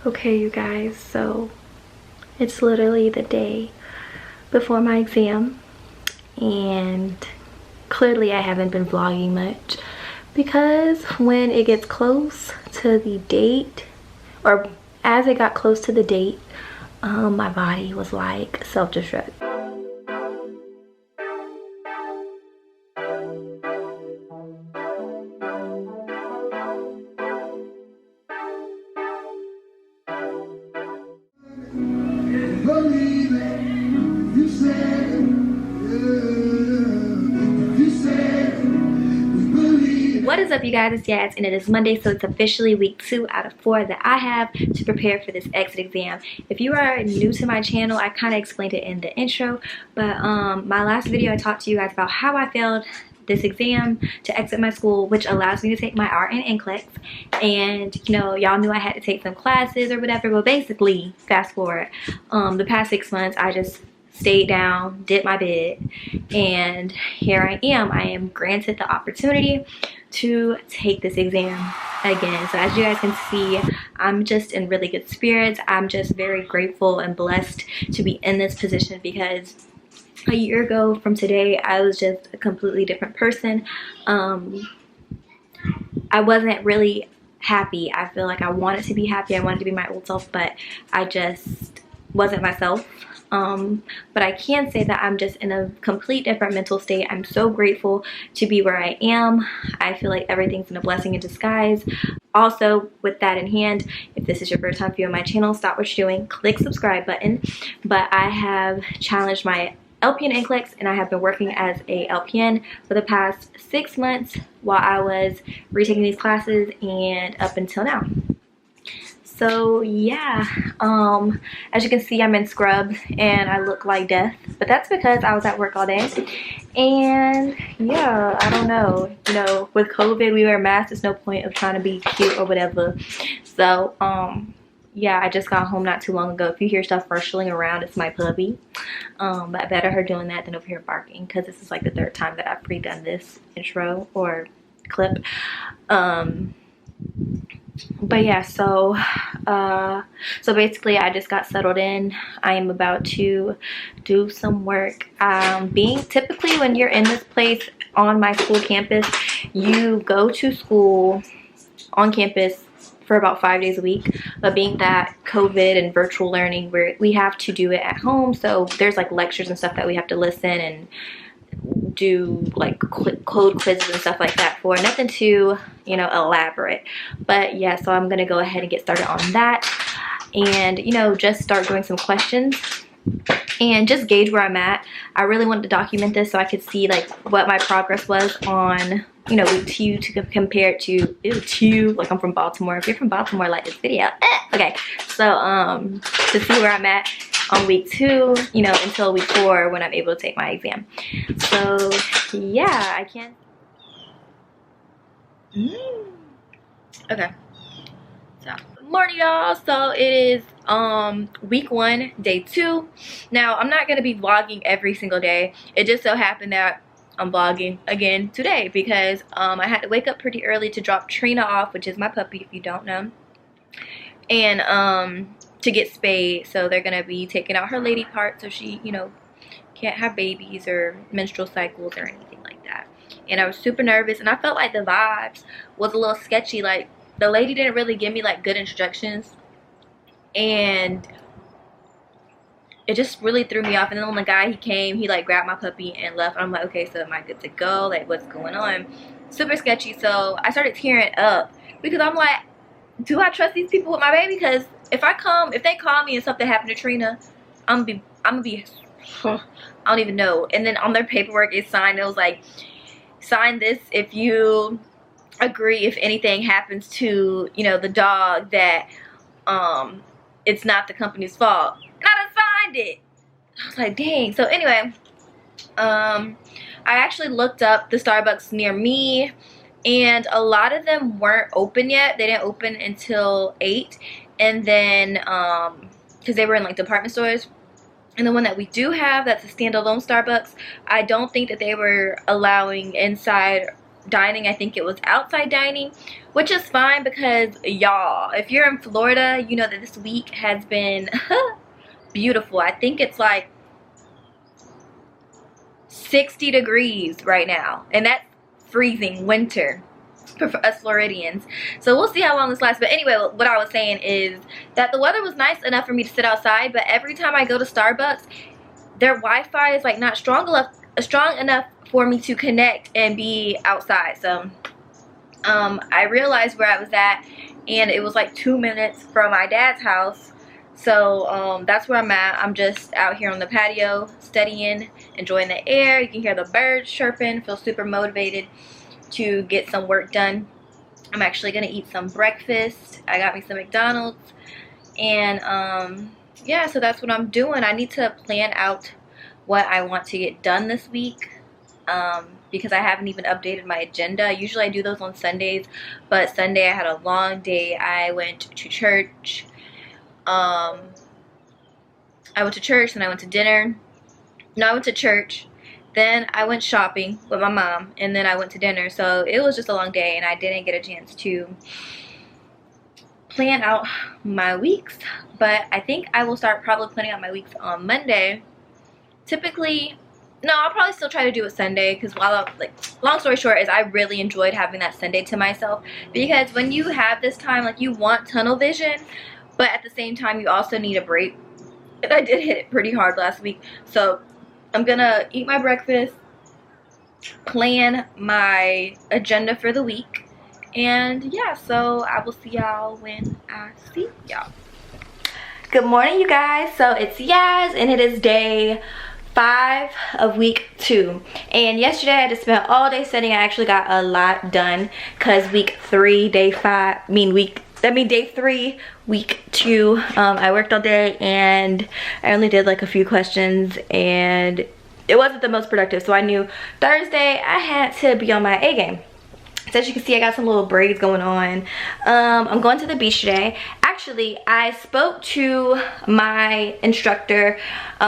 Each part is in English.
Okay, you guys, so it's literally the day before my exam, and clearly I haven't been vlogging much because when it gets close to the date, or as it got close to the date, my body was like self-destruct. What is up, you guys? It's Yaz, and it is Monday, so it's officially week 2 out of 4 that I have to prepare for this exit exam. If you are new to my channel, I kind of explained it in the intro, but my last video I talked to you guys about how I failed this exam to exit my school, which allows me to take my art and NCLEX. And you know, y'all knew I had to take some classes or whatever, but basically, fast forward, the past 6 months I just stayed down, did my bid, and here I am. I am granted the opportunity to take this exam again. So as you guys can see, I'm just in really good spirits. I'm just very grateful and blessed to be in this position, because a year ago from today I was just a completely different person. I wasn't really happy. I feel like I wanted to be happy, I wanted to be my old self, but I just wasn't myself. But I can say that I'm just in a complete different mental state. I'm so grateful to be where I am. I feel like everything's in a blessing in disguise. Also, with that in hand, if this is your first time viewing my channel, stop what you're doing, click subscribe button. But I have challenged my LPN NCLEX, and I have been working as a LPN for the past 6 months while I was retaking these classes and up until now. So yeah, as you can see, I'm in scrubs and I look like death, but that's because I was at work all day. And yeah, I don't know, you know, with COVID we wear masks. There's no point of trying to be cute or whatever. So yeah, I just got home not too long ago. If you hear stuff rustling around, it's my puppy. But better her doing that than over here barking, because this is like the 3rd time that I've pre-done this intro or clip. But yeah, so basically I just got settled in. I am about to do some work. Being typically, when you're in this place on my school campus, you go to school on campus for about 5 days a week, but being that COVID and virtual learning, we have to do it at home. So there's like lectures and stuff that we have to listen and do, like code quizzes and stuff like that for. Nothing too, you know, elaborate. But yeah, so I'm gonna go ahead and get started on that, and you know, just start doing some questions and just gauge where I'm at. I really wanted to document this so I could see like what my progress was on, you know, week 2 to compare it to, like I'm from Baltimore. If you're from Baltimore, like this video. Okay, so to see where I'm at on week 2, you know, until week 4 when I'm able to take my exam. So yeah, I can't. Okay, so good morning, y'all. So it is week 1, day 2. Now I'm not gonna be vlogging every single day. It just so happened that I'm vlogging again today because I had to wake up pretty early to drop Trina off, which is my puppy, if you don't know, and to get spayed. So they're gonna be taking out her lady part, so she, you know, can't have babies or menstrual cycles or anything like that. And I was super nervous, and I felt like the vibes was a little sketchy. Like the lady didn't really give me like good instructions, and it just really threw me off. And then when the guy, he came, he like grabbed my puppy and left. I'm like, okay, so am I good to go? Like, what's going on? Super sketchy. So I started tearing up because I'm like, do I trust these people with my baby? Because if they call me and something happened to Trina, I'm gonna be I don't even know. And then on their paperwork it signed, it was like, sign this if you agree, if anything happens to, you know, the dog, that it's not the company's fault. And I done signed it. I was like, dang. So anyway, I actually looked up the Starbucks near me, and a lot of them weren't open yet. They didn't open until 8. And then because they were in like department stores. And the one that we do have, that's a standalone Starbucks, I don't think that they were allowing inside dining. I think it was outside dining, which is fine because y'all, if you're in Florida, you know that this week has been beautiful. I think it's like 60 degrees right now, and that's freezing winter for us Floridians. So we'll see how long this lasts. But anyway, what I was saying is that the weather was nice enough for me to sit outside, but every time I go to Starbucks, their Wi-Fi is like not strong enough for me to connect and be outside. So I realized where I was at, and it was like 2 minutes from my dad's house. So that's where I'm at. I'm just out here on the patio studying, enjoying the air. You can hear the birds chirping. Feel super motivated to get some work done. I'm actually gonna eat some breakfast. I got me some McDonald's, and yeah, so that's what I'm doing. I need to plan out what I want to get done this week, because I haven't even updated my agenda. Usually I do those on Sundays, but Sunday I had a long day. I went to church. I went to church, then I went to dinner. No, I went to church, then I went shopping with my mom, and then I went to dinner. So it was just a long day, and I didn't get a chance to plan out my weeks. But I think I will start probably planning out my weeks on Monday. Typically, no, I'll probably still try to do it Sunday, because long story short is I really enjoyed having that Sunday to myself, because when you have this time, like, you want tunnel vision, but at the same time you also need a break. And I did hit it pretty hard last week. So I'm gonna eat my breakfast, plan my agenda for the week, and yeah, so I will see y'all when I see y'all. Good morning, you guys. So it's Yaz, and it is day 5 of week 2, and yesterday I just spent all day studying. I actually got a lot done, because week 3 day 3 week 2, I worked all day, and I only did like a few questions, and it wasn't the most productive. So I knew Thursday I had to be on my A game. So as you can see, I got some little braids going on. I'm going to the beach today. Actually, I spoke to my instructor.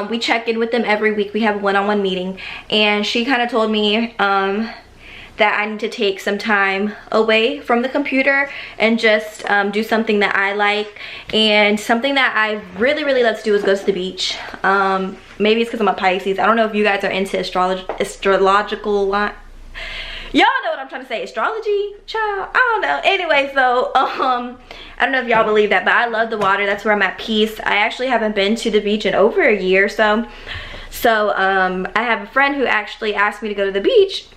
We check in with them every week. We have a one-on-one meeting, and she kind of told me that I need to take some time away from the computer and just do something that I like. And something that I really love to do is go to the beach. Maybe it's because I'm a Pisces. I don't know if you guys are into astrological line. Y'all know what I'm trying to say. Astrology, child, I don't know. Anyway, so I don't know if y'all believe that, but I love the water. That's where I'm at peace. I actually haven't been to the beach in over a year. So I have a friend who actually asked me to go to the beach,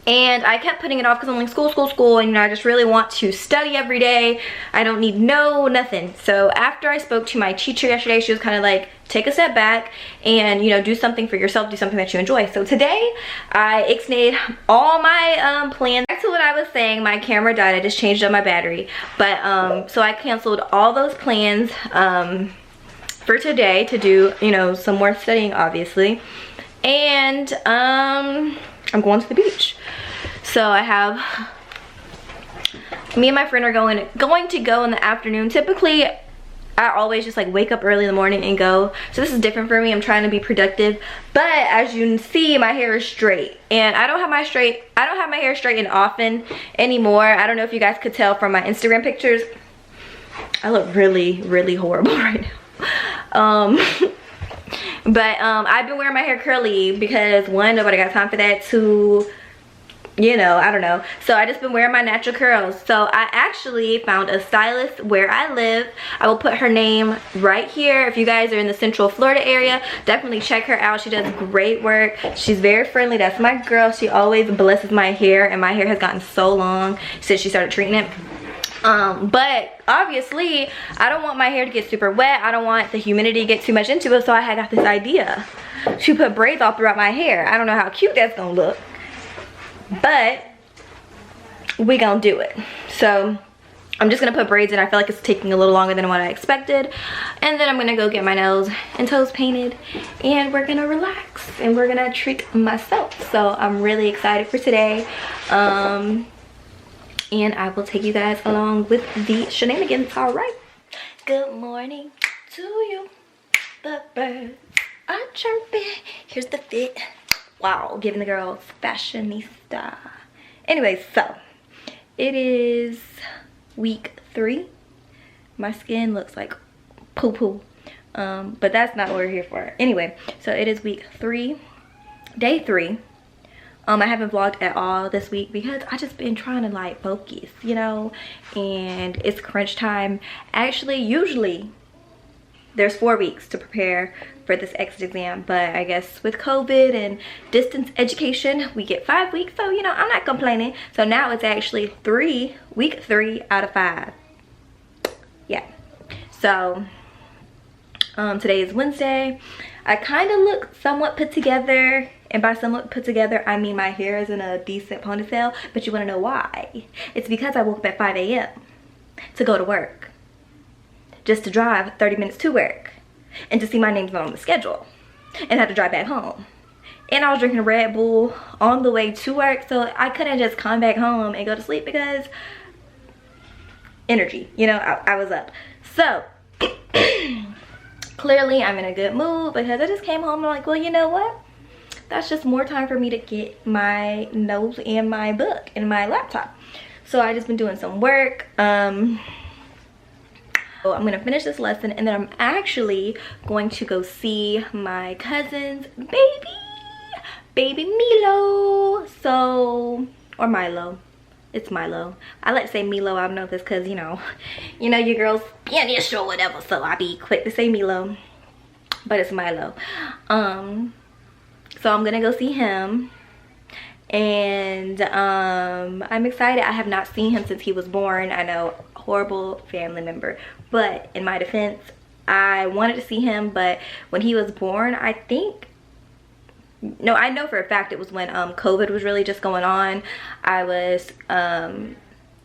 and I kept putting it off because I'm like, school, and you know, I just really want to study every day. I don't need nothing. So after I spoke to my teacher yesterday, she was kind of like, take a step back and, you know, do something for yourself, do something that you enjoy. So today I ixnayed all my plans. Back to what I was saying, my camera died. I just changed up my battery, but so I canceled all those plans for today to do, you know, some more studying, obviously, and I'm going to the beach. So I have, me and my friend are going to go in the afternoon. Typically I always just like wake up early in the morning and go. So this is different for me. I'm trying to be productive. But as you can see, my hair is straight, and I don't have my hair straightened often anymore. I don't know if you guys could tell from my Instagram pictures. I look really horrible right now. But I've been wearing my hair curly because, one, nobody got time for that. Two, you know, I don't know. So I just been wearing my natural curls. So I actually found a stylist where I live. I will put her name right here. If you guys are in the Central Florida area, definitely check her out. She does great work. She's very friendly. That's my girl. She always blesses my hair, and my hair has gotten so long since she started treating it. But obviously I don't want my hair to get super wet. I don't want the humidity to get too much into it. So I had got this idea to put braids all throughout my hair. I don't know how cute that's gonna look, but we gonna do it. So I'm just gonna put braids in. I feel like it's taking a little longer than what I expected. And then I'm gonna go get my nails and toes painted, and we're gonna relax and we're gonna treat myself. So I'm really excited for today. And I will take you guys along with the shenanigans. All right. Good morning to you. The birds are chirping. Here's the fit. Wow, giving the girls fashionista Anyway, so it is week 3. My skin looks like poo poo, but that's not what we're here for. Anyway, so it is week 3, day 3. I haven't vlogged at all this week because I just been trying to like focus, you know, and it's crunch time. Actually, usually there's 4 weeks to prepare for this exit exam, but I guess with COVID and distance education, we get 5 weeks, so you know, I'm not complaining. So now it's actually week 3 out of 5. Yeah, so today is Wednesday. I kind of look somewhat put together, and by somewhat put together I mean my hair is in a decent ponytail, but you want to know why? It's because I woke up at 5 a.m. to go to work, just to drive 30 minutes to work, and to see my name's not on the schedule, and have to drive back home. And I was drinking a Red Bull on the way to work, so I couldn't just come back home and go to sleep because energy, you know, I was up. So clearly I'm in a good mood because I just came home and I'm like, well, you know what? That's just more time for me to get my notes and my book and my laptop. So I just been doing some work. So I'm gonna finish this lesson, and then I'm actually going to go see my cousin's baby Milo. So, or Milo. It's Milo. I like to say Milo. I don't know if it's because, you know your girl's Spanish or whatever, so I be quick to say Milo, but it's Milo. So I'm gonna go see him, and I'm excited. I have not seen him since he was born. I know, horrible family member, but in my defense, I wanted to see him, but when he was born, I know for a fact it was when COVID was really just going on.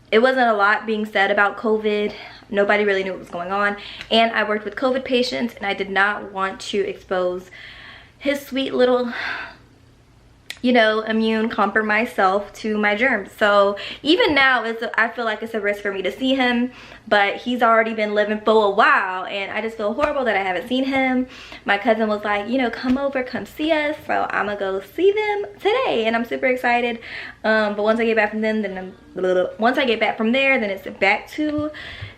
It wasn't a lot being said about COVID. Nobody really knew what was going on, and I worked with COVID patients, and I did not want to expose his sweet little, you know, immune compromised self to my germs. So even now, I feel like it's a risk for me to see him, but he's already been living for a while, and I just feel horrible that I haven't seen him. My cousin was like, you know, come over, come see us. So I'm gonna go see them today, and I'm super excited. But once I get back from them, then it's back to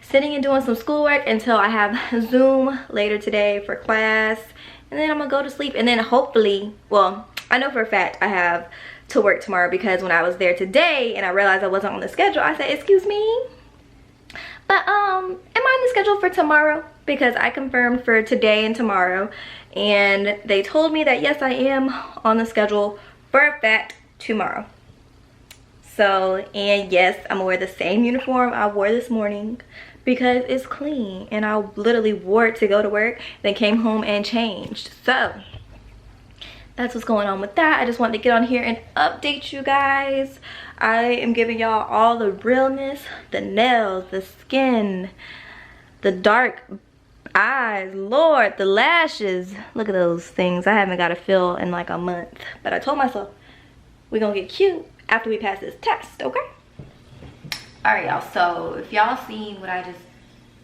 sitting and doing some schoolwork until I have Zoom later today for class, and then I'm gonna go to sleep, and then hopefully, well, I know for a fact I have to work tomorrow, because when I was there today and I realized I wasn't on the schedule, I said, excuse me, but am I on the schedule for tomorrow? Because I confirmed for today and tomorrow, and they told me that yes, I am on the schedule for a fact tomorrow. So, and yes, I'm gonna wear the same uniform I wore this morning because it's clean, and I literally wore it to go to work, then came home and changed. So that's what's going on with that. I just wanted to get on here and update you guys. I am giving y'all all the realness, the nails, the skin, the dark eyes, Lord, the lashes. Look at those things. I haven't got a fill in like a month, but I told myself we're gonna get cute after we pass this test, okay? All right, y'all, so if y'all seen what I just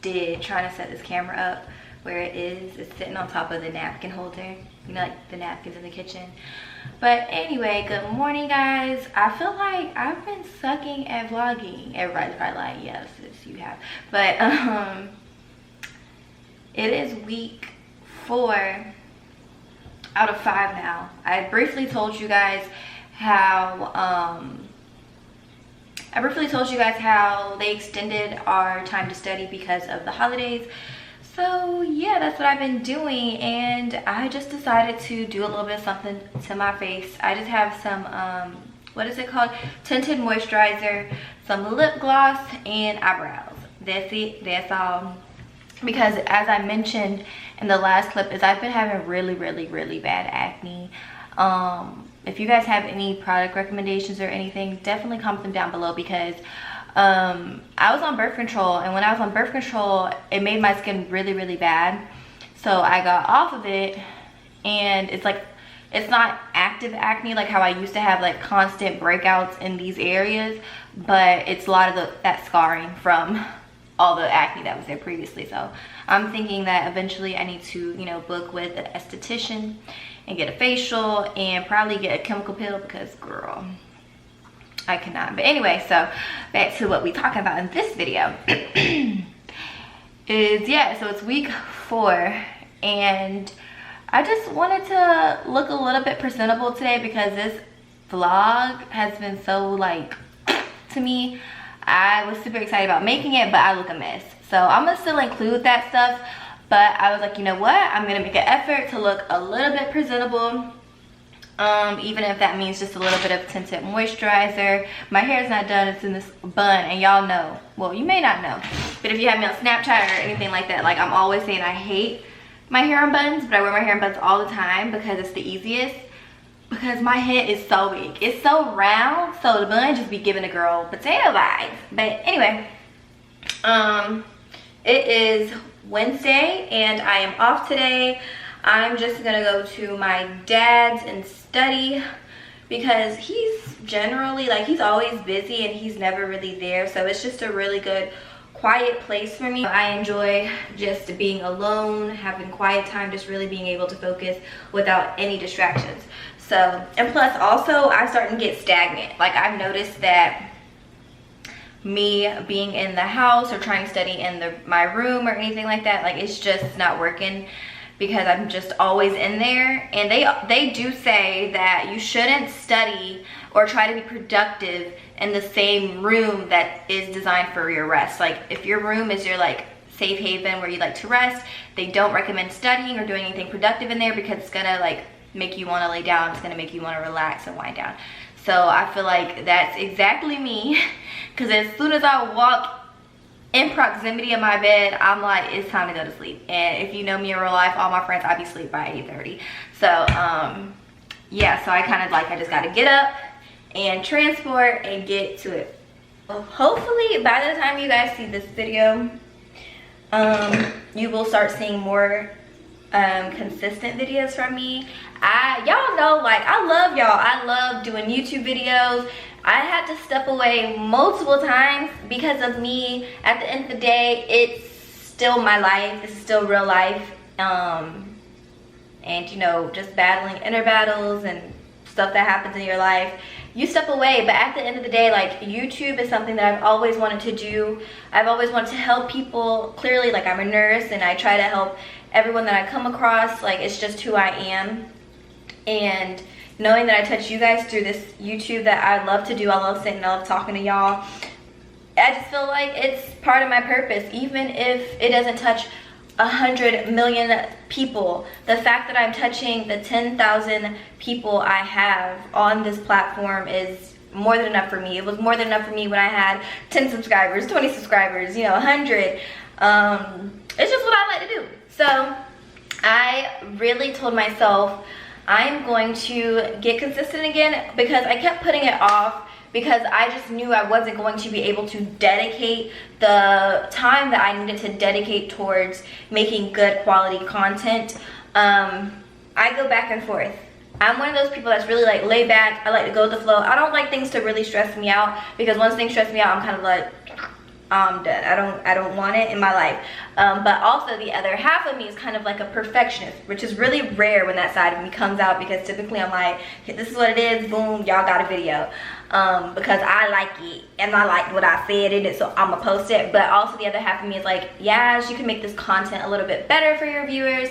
did trying to set this camera up, where it's sitting on top of the napkin holder, you know, like the napkins in the kitchen. But anyway, good morning, guys. I feel like I've been sucking at vlogging. Everybody's probably like, yes, you have. But it is week 4 out of 5 now. I briefly told you guys how they extended our time to study because of the holidays. So yeah, that's what I've been doing, and I just decided to do a little bit of something to my face. I just have some what is it called, tinted moisturizer, some lip gloss, and eyebrows. That's it, that's all. Because as I mentioned in the last clip, is I've been having really bad acne. If you guys have any product recommendations or anything, definitely comment them down below, because I was on birth control, and when I was on birth control, it made my skin really bad. So I got off of it, and it's like, it's not active acne like how I used to have like constant breakouts in these areas, but it's a lot of that scarring from all the acne that was there previously. So I'm thinking that eventually I need to, you know, book with an esthetician and get a facial and probably get a chemical peel, because girl, I cannot. But anyway, so back to what we talking about in this video. Is, yeah, so it's week 4, and I just wanted to look a little bit presentable today because this vlog has been so, like, to me, I was super excited about making it, but I look a mess. So I'm gonna still include that stuff, but I was like, you know what, I'm gonna make an effort to look a little bit presentable, even if that means just a little bit of tinted moisturizer. My hair's not done, it's in this bun, and y'all know, well, you may not know, but if you have me on Snapchat or anything like that, like, I'm always saying I hate my hair in buns, but I wear my hair in buns all the time because it's the easiest, because my head is so big, it's so round, so the bun just be giving a girl potato vibes. But anyway, it is Wednesday and I am off today. I'm just gonna go to my dad's and study because he's generally, like, he's always busy and he's never really there, so it's just a really good quiet place for me. I enjoy just being alone, having quiet time, just really being able to focus without any distractions. So, and plus also I'm starting to get stagnant. Like, I've noticed that me being in the house or trying to study in my room or anything like that, like, it's just not working because I'm just always in there. And they do say that you shouldn't study or try to be productive in the same room that is designed for your rest. Like, if your room is your, like, safe haven where you like to rest, they don't recommend studying or doing anything productive in there because it's gonna, like, make you want to lay down. It's gonna make you want to relax and wind down. So I feel like that's exactly me, because as soon as I walk in proximity of my bed, I'm like, it's time to go to sleep. And if you know me in real life, all my friends, I be asleep by 8:30. So yeah, so I kind of, like, I just got to get up and transport and get to it. Well, hopefully by the time you guys see this video, you will start seeing more consistent videos from me. Y'all know, like, I love y'all. I love doing YouTube videos. I had to step away multiple times because of me. At the end of the day, it's still my life. This is still real life. And, you know, just battling inner battles and stuff that happens in your life, you step away. But at the end of the day, like, YouTube is something that I've always wanted to do. I've always wanted to help people. Clearly, like, I'm a nurse and I try to help everyone that I come across. Like, it's just who I am. And knowing that I touch you guys through this YouTube that I love to do, I love sitting, I love talking to y'all, I just feel like it's part of my purpose. Even if it doesn't touch 100 million people, the fact that I'm touching the 10,000 people I have on this platform is more than enough for me. It was more than enough for me when I had 10 subscribers, 20 subscribers, you know, 100. It's just what I like to do. So I really told myself I'm going to get consistent again, because I kept putting it off because I just knew I wasn't going to be able to dedicate the time that I needed to dedicate towards making good quality content. I go back and forth. I'm one of those people that's really, like, laid back. I like to go with the flow. I don't like things to really stress me out, because once things stress me out, I'm kind of like, I'm done. I don't want it in my life. But also the other half of me is kind of like a perfectionist, which is really rare when that side of me comes out, because typically I'm like, this is what it is, boom, y'all got a video. Because I like it and I like what I said in it, so I'm gonna post it. But also the other half of me is like, yes, you can make this content a little bit better for your viewers.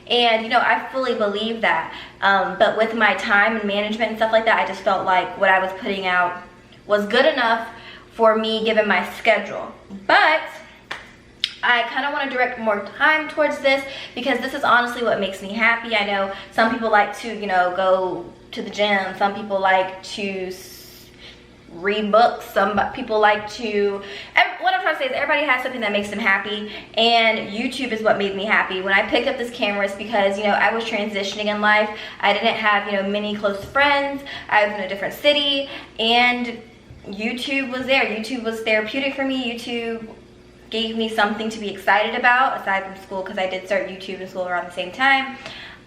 And, you know, I fully believe that. But with my time and management and stuff like that, I just felt like what I was putting out was good enough for me given my schedule. But I kind of want to direct more time towards this, because this is honestly what makes me happy. I know some people like to, you know, go to the gym. Some people like to read books. Some people like to, what I'm trying to say is everybody has something that makes them happy, and YouTube is what made me happy. When I picked up this camera, it's because, you know, I was transitioning in life. I didn't have, you know, many close friends. I was in a different city, and YouTube was there. YouTube was therapeutic for me. YouTube gave me something to be excited about aside from school, because I did start YouTube and school around the same time.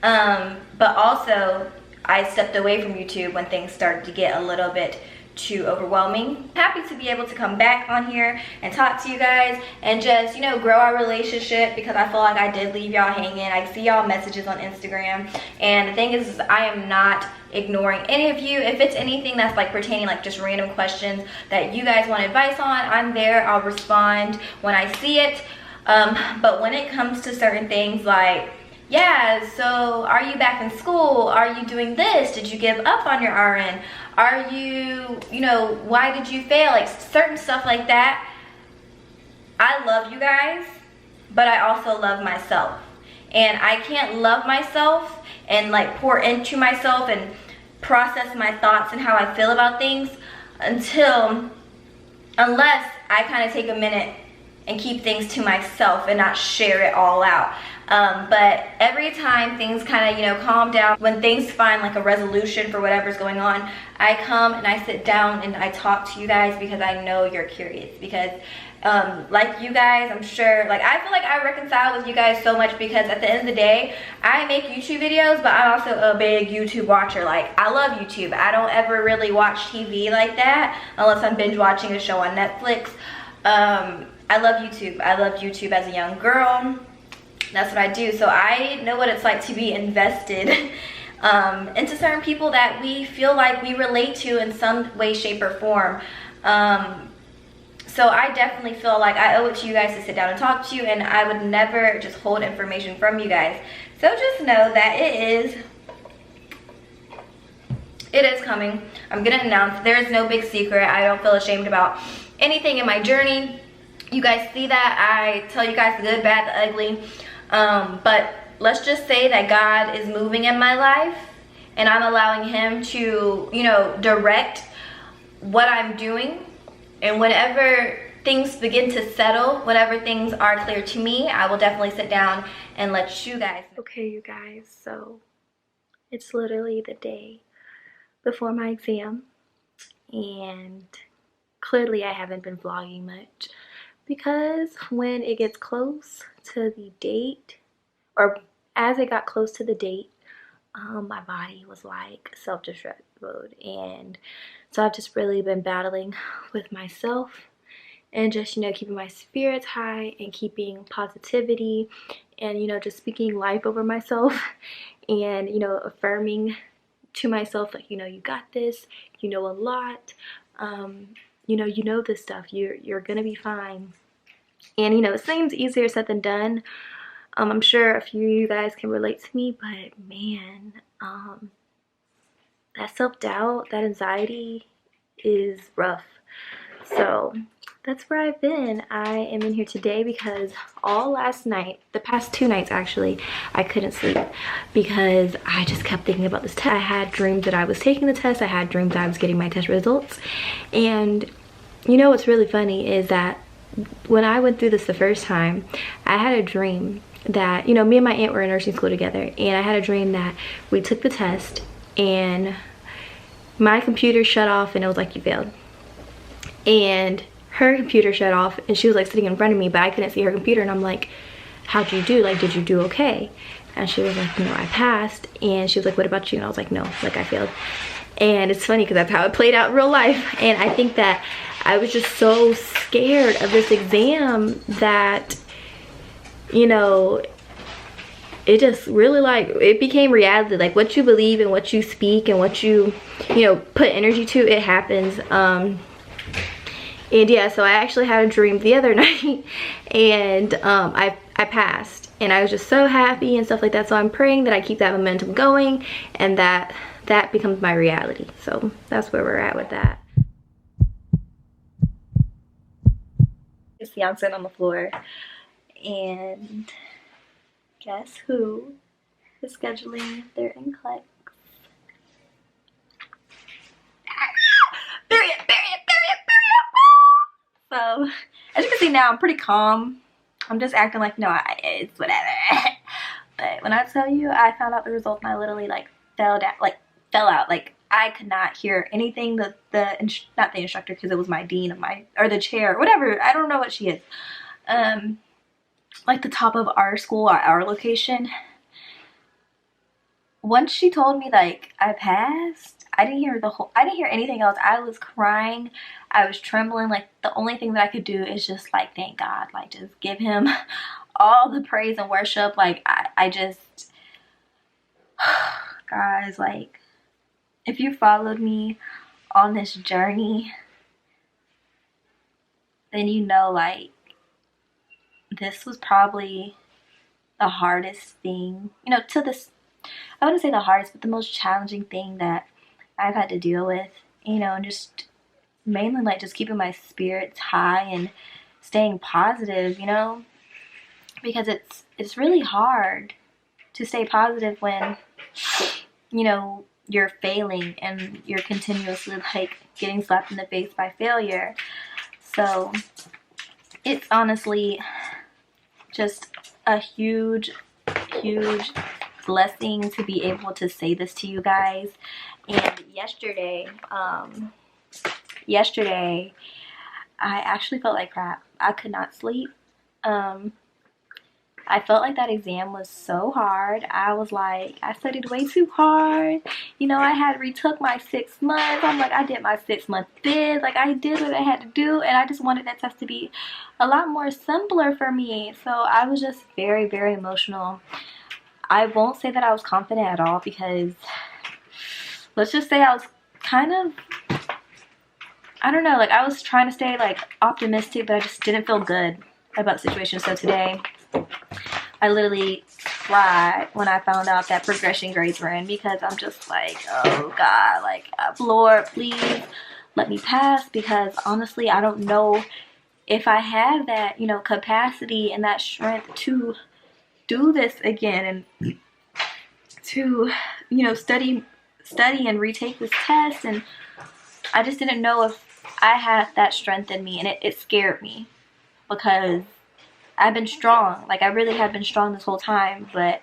But also I stepped away from YouTube when things started to get a little bit too overwhelming. Happy to be able to come back on here and talk to you guys and just, you know, grow our relationship, because I feel like I did leave y'all hanging. I see y'all messages on Instagram, and the thing is I am not ignoring any of you. If it's anything that's like pertaining, like just random questions that you guys want advice on, I'm there. I'll respond when I see it. But when it comes to certain things like, yeah, so are you back in school? Are you doing this? Did you give up on your RN? Are you, you know, why did you fail? Like certain stuff like that. I love you guys, but I also love myself. And I can't love myself and like pour into myself and process my thoughts and how I feel about things unless I kind of take a minute and keep things to myself and not share it all out. But every time things kind of, you know, calm down, when things find like a resolution for whatever's going on, I come and I sit down and I talk to you guys, because I know you're curious. Because like you guys, I'm sure, like I feel like I reconcile with you guys so much, because at the end of the day, I make YouTube videos, but I'm also a big YouTube watcher. Like I love YouTube. I don't ever really watch TV like that unless I'm binge watching a show on Netflix. I love YouTube. I loved YouTube as a young girl. That's what I do. So I know what it's like to be invested into certain people that we feel like we relate to in some way, shape, or form. So I definitely feel like I owe it to you guys to sit down and talk to you, and I would never just hold information from you guys. So just know that it is coming. I'm gonna announce. There is no big secret. I don't feel ashamed about anything in my journey. You guys see that. I tell you guys the good, bad, the ugly. But let's just say that God is moving in my life, and I'm allowing him to, you know, direct what I'm doing. And whenever things begin to settle, whenever things are clear to me, I will definitely sit down and let you guys know. Okay, you guys, so it's literally the day before my exam, and clearly I haven't been vlogging much, because when it gets close to the date, or as it got close to the date, my body was like self-destruct mode. And so I've just really been battling with myself and just, you know, keeping my spirits high and keeping positivity and, you know, just speaking life over myself and, you know, affirming to myself, like, you know, you got this, you know a lot, you know this stuff, you're gonna be fine. And, you know, it seems easier said than done. I'm sure a few of you guys can relate to me, but man, that self-doubt, that anxiety is rough. So that's where I've been. I am in here today because all last night, the past 2 nights actually, I couldn't sleep because I just kept thinking about this test. I had dreams that I was taking the test. I had dreams that I was getting my test results. And you know what's really funny is that when I went through this the first time, I had a dream that, you know, me and my aunt were in nursing school together, and I had a dream that we took the test and my computer shut off and it was like, you failed. And her computer shut off and she was like sitting in front of me, but I couldn't see her computer, and I'm like, how'd you do? Like, did you do okay? And she was like, no, I passed. And she was like, what about you? And I was like, no, like I failed. And it's funny because that's how it played out in real life. And I think that I was just so scared of this exam that, you know, it just really, like, it became reality. Like, what you believe and what you speak and what you know, put energy to, it happens. And yeah, so I actually had a dream the other night, and I passed, and I was just so happy and stuff like that. So I'm praying that I keep that momentum going and that becomes my reality. So that's where we're at with that. You see, I'm sitting on the floor, and guess who is scheduling their NCLEX? Period. So, as you can see now, I'm pretty calm. I'm just acting like, no, it's whatever. But when I tell you, I found out the results and I literally, like, fell out. Like, I could not hear anything that not the instructor, because it was my dean of or the chair, whatever. I don't know what she is. Like the top of our school, our location. Once she told me, like, I passed, I didn't hear anything else. I was crying, I was trembling. Like, the only thing that I could do is just like thank God, like just give him all the praise and worship. Like I just guys, like, if you followed me on this journey, then you know, like, this was probably the hardest thing, you know, to this, I wouldn't say the hardest, but the most challenging thing that I've had to deal with, you know, and just mainly like just keeping my spirits high and staying positive, you know, because it's really hard to stay positive when, you know, you're failing and you're continuously like getting slapped in the face by failure. So it's honestly just a huge blessing to be able to say this to you guys. And yesterday I actually felt like crap. I could not sleep. I felt like that exam was so hard. I was like, I studied way too hard. You know, I had retook my 6 months. I'm like, I did my 6-month bid. Like, I did what I had to do, and I just wanted that test to be a lot more simpler for me. So I was just very, very emotional. I won't say that I was confident at all, because let's just say I was kind of, I don't know, like, I was trying to stay like optimistic, but I just didn't feel good about the situation. So today I literally cried when I found out that progression grades were in, because I'm just like, oh God, like, Lord, please let me pass, because honestly, I don't know if I have that, you know, capacity and that strength to do this again, and to, you know, study and retake this test. And I just didn't know if I had that strength in me, and it scared me, because I've been strong. Like, I really have been strong this whole time, but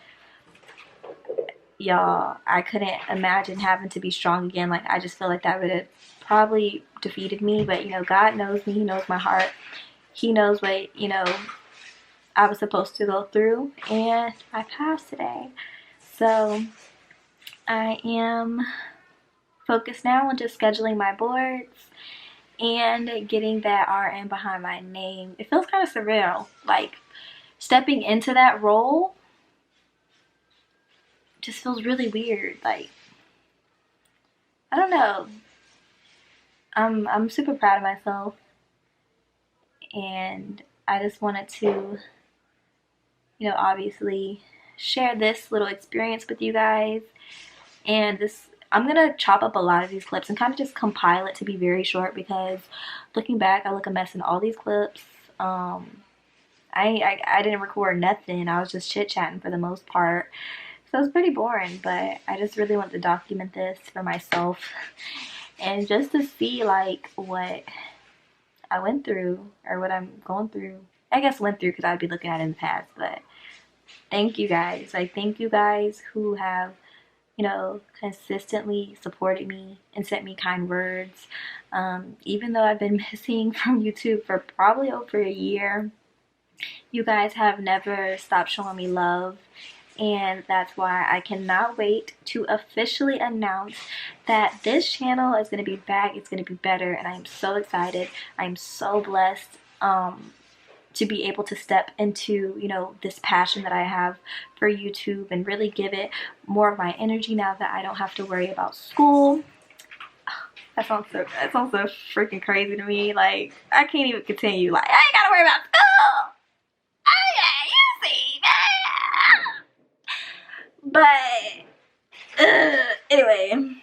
y'all, I couldn't imagine having to be strong again. Like, I just feel like that would have probably defeated me. But, you know, God knows me. He knows my heart. He knows what, you know, I was supposed to go through, and I passed today. So I am focused now on just scheduling my boards and getting that RN behind my name. It feels kind of surreal, like, stepping into that role just feels really weird. Like, I don't know, I'm super proud of myself, and I just wanted to, you know, obviously share this little experience with you guys. And this, I'm gonna chop up a lot of these clips and kind of just compile it to be very short, because looking back, I look a mess in all these clips. I didn't record nothing. I was just chit-chatting for the most part, so it's pretty boring, but I just really want to document this for myself and just to see, like, what I went through, or what I'm going through. I guess went through, because I'd be looking at it in the past. But thank you guys. Like, thank you guys who have, you know, consistently supported me and sent me kind words. Even though I've been missing from YouTube for probably over a year, you guys have never stopped showing me love. And that's why I cannot wait to officially announce that this channel is going to be back. It's going to be better, and I am so excited. I'm so blessed to be able to step into, you know, this passion that I have for YouTube, and really give it more of my energy now that I don't have to worry about school. That sounds so freaking crazy to me. Like, I can't even continue. Like, I ain't gotta worry about school. But anyway,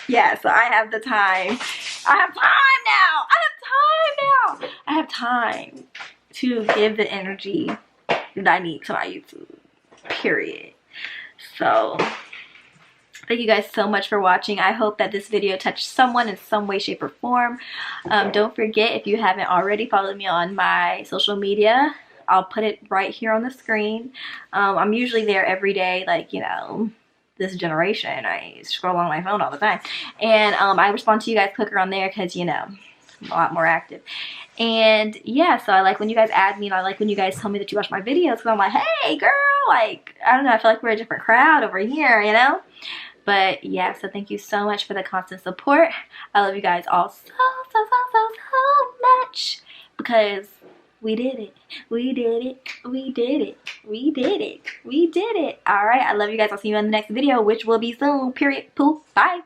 yeah, so I have the time. I have time now. I have time to give the energy that I need to my YouTube, period. So thank you guys so much for watching. I hope that this video touched someone in some way, shape, or form. Don't forget, if you haven't already, follow me on my social media. I'll put it right here on the screen. I'm usually there every day, like, you know, this generation. I scroll on my phone all the time. And I respond to you guys quicker on there, because, you know, I'm a lot more active. And yeah, so I like when you guys add me, and I like when you guys tell me that you watch my videos, because I'm like, hey girl, like, I don't know, I feel like we're a different crowd over here, you know. But yeah, so thank you so much for the constant support. I love you guys all so much, because we did it. We did it. We did it. We did it. We did it. All right, I love you guys. I'll see you in the next video, which will be soon. Period. Poof. Bye.